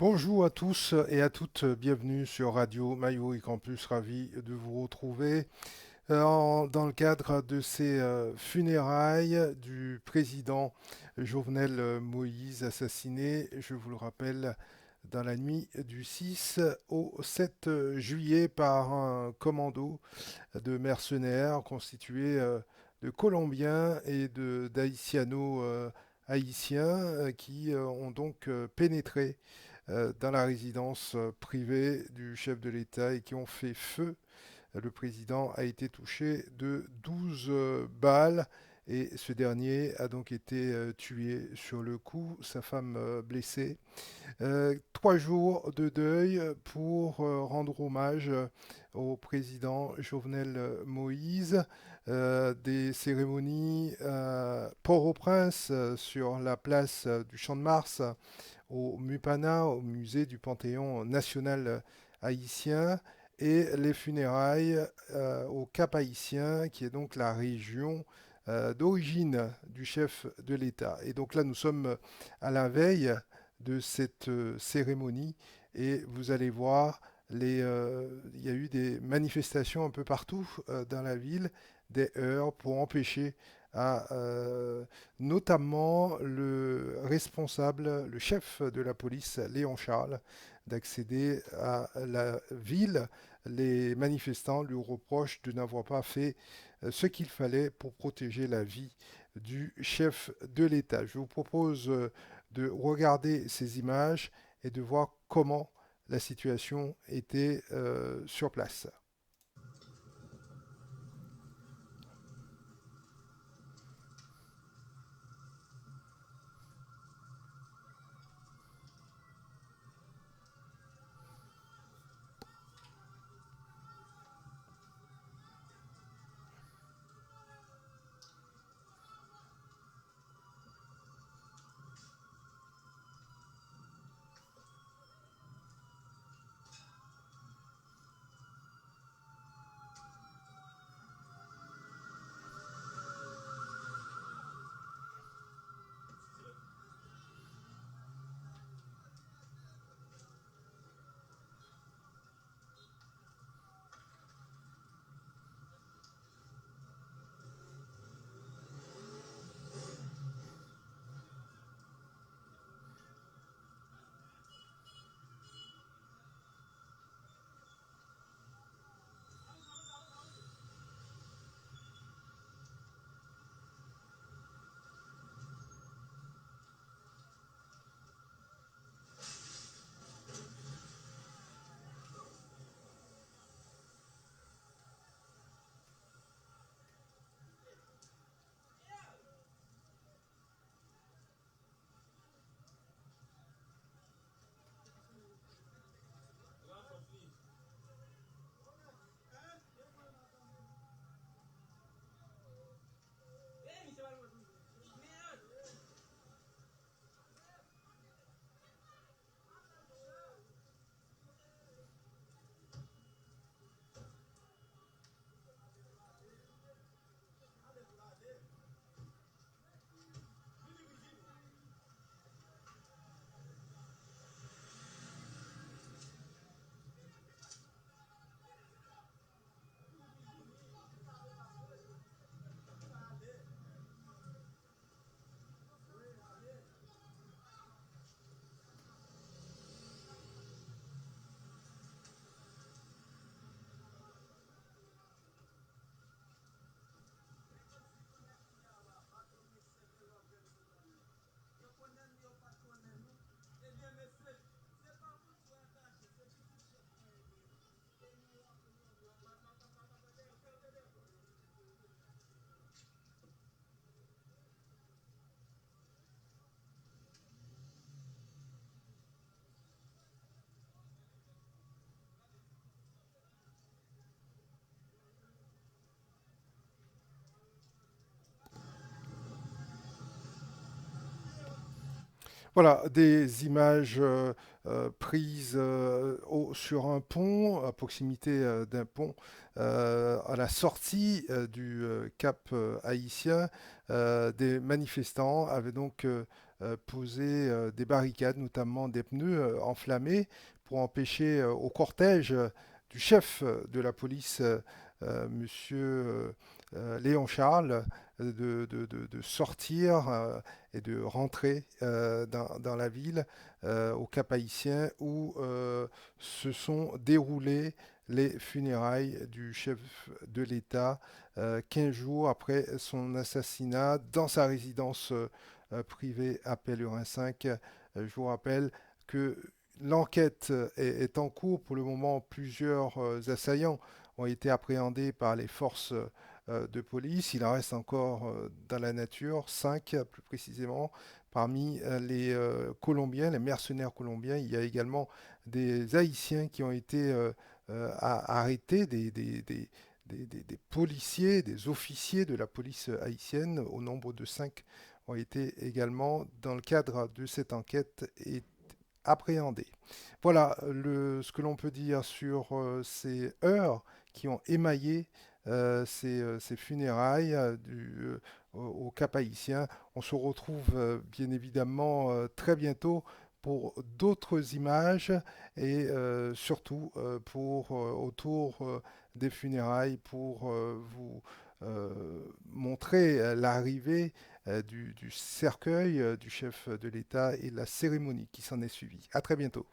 Bonjour à tous et à toutes, bienvenue sur Radio Mayo et Campus, ravi de vous retrouver dans le cadre de ces funérailles du président Jovenel Moïse assassiné, je vous le rappelle, dans la nuit du 6 au 7 juillet par un commando de mercenaires constitué de Colombiens et d'Haïtiano-Haïtiens qui ont donc pénétré dans la résidence privée du chef de l'État et qui ont fait feu. Le président a été touché de 12 balles et ce dernier a donc été tué sur le coup, sa femme blessée. 3 jours de deuil pour rendre hommage au président Jovenel Moïse. Des cérémonies Port-au-Prince sur la place du Champ de Mars au MUPANA, au musée du Panthéon national haïtien, et les funérailles au Cap Haïtien, qui est donc la région d'origine du chef de l'État. Et donc là, nous sommes à la veille de cette cérémonie et vous allez voir, il y a eu des manifestations un peu partout dans la ville, des heurts pour empêcher notamment le responsable, le chef de la police, Léon Charles, d'accéder à la ville. Les manifestants lui reprochent de n'avoir pas fait ce qu'il fallait pour protéger la vie du chef de l'État. Je vous propose de regarder ces images et de voir comment la situation était sur place. Voilà, des images prises sur un pont, à proximité d'un pont, à la sortie du Cap haïtien. Des manifestants avaient donc posé des barricades, notamment des pneus enflammés, pour empêcher au cortège du chef de la police, Monsieur Léon Charles, de sortir et de rentrer dans la ville au Cap-Haïtien où se sont déroulées les funérailles du chef de l'État 15 jours après son assassinat dans sa résidence privée à Pellurin 5. Je vous rappelle que l'enquête est en cours. Pour le moment, plusieurs assaillants ont été appréhendés par les forces de police. Il en reste encore dans la nature, 5 plus précisément. Parmi les Colombiens, les mercenaires colombiens, il y a également des Haïtiens qui ont été arrêtés, des policiers, des officiers de la police haïtienne, au nombre de 5 ont été également, dans le cadre de cette enquête, appréhendés. Voilà ce que l'on peut dire sur ces heures qui ont émaillé ces funérailles au Cap Haïtien. On se retrouve bien évidemment très bientôt pour d'autres images et surtout pour autour des funérailles pour vous montrer l'arrivée du cercueil du chef de l'État et la cérémonie qui s'en est suivie. À très bientôt.